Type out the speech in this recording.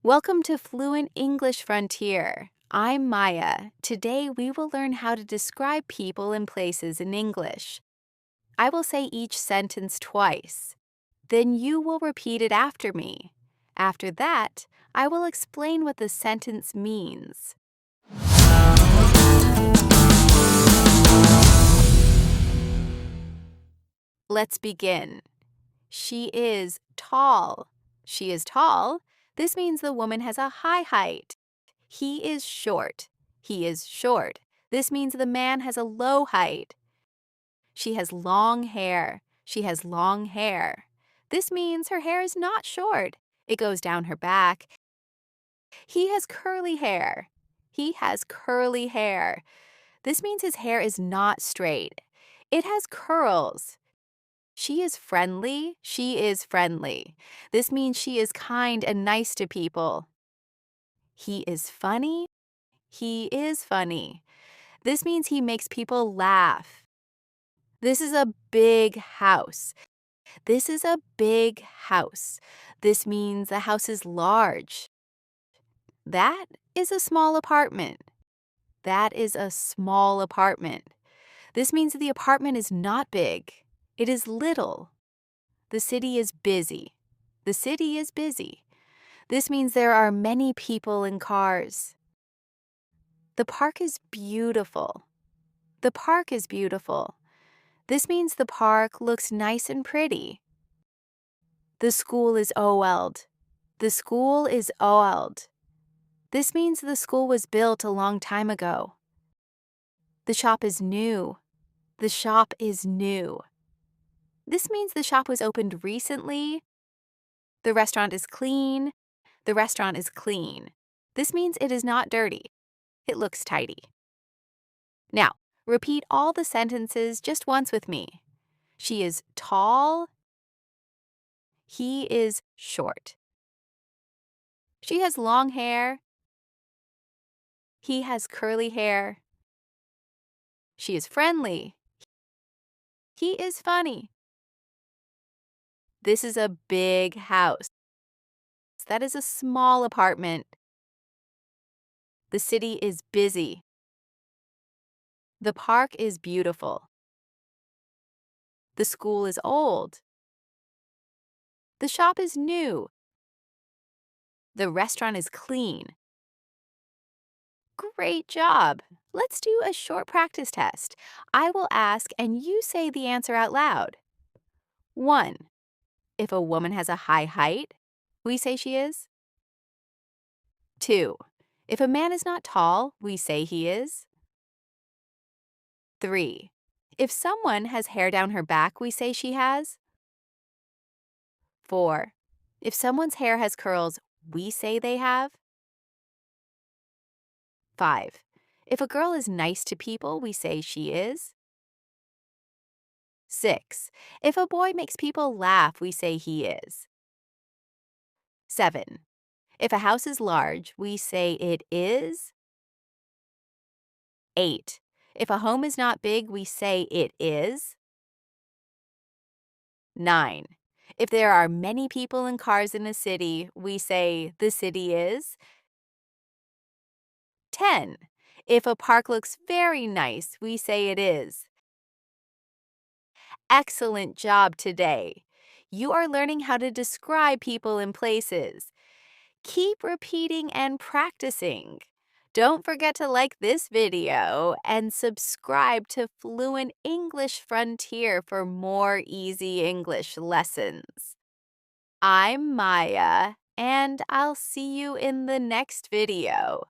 Welcome to Fluent English Frontier. I'm Maya. Today we will learn how to describe people and places in English. I will say each sentence twice. Then you will repeat it after me. After that, I will explain what the sentence means. Let's begin. She is tall. She is tall. This means the woman has a high height. He is short. He is short. This means the man has a low height. She has long hair. She has long hair. This means her hair is not short. It goes down her back. He has curly hair. He has curly hair. This means his hair is not straight. It has curls. She is friendly. She is friendly. This means she is kind and nice to people. He is funny. He is funny. This means he makes people laugh. This is a big house. This is a big house. This means the house is large. That is a small apartment. That is a small apartment. This means the apartment is not big. It is little. The city is busy. The city is busy. This means there are many people and cars. The park is beautiful. The park is beautiful. This means the park looks nice and pretty. The school is old. The school is old. This means the school was built a long time ago. The shop is new. The shop is new. This means the shop was opened recently. The restaurant is clean. The restaurant is clean. This means it is not dirty. It looks tidy. Now, repeat all the sentences just once with me. She is tall. He is short. She has long hair. He has curly hair. She is friendly. He is funny. This is a big house. That is a small apartment. The city is busy. The park is beautiful. The school is old. The shop is new. The restaurant is clean. Great job! Let's do a short practice test. I will ask and you say the answer out loud. 1. If a woman has a high height, we say she is. 2. If a man is not tall, we say he is. 3. If someone has hair down her back, we say she has. 4. If someone's hair has curls, we say they have. 5. If a girl is nice to people, we say she is. 6. If a boy makes people laugh, we say he is. 7. If a house is large, we say it is. 8. If a home is not big, we say it is. 9. If there are many people and cars in a city, we say the city is. 10. If a park looks very nice, we say it is. Excellent job today. You are learning how to describe people and places. Keep repeating and practicing. Don't forget to like this video and subscribe to Fluent English Frontier for more easy English lessons. I'm Maya, and I'll see you in the next video.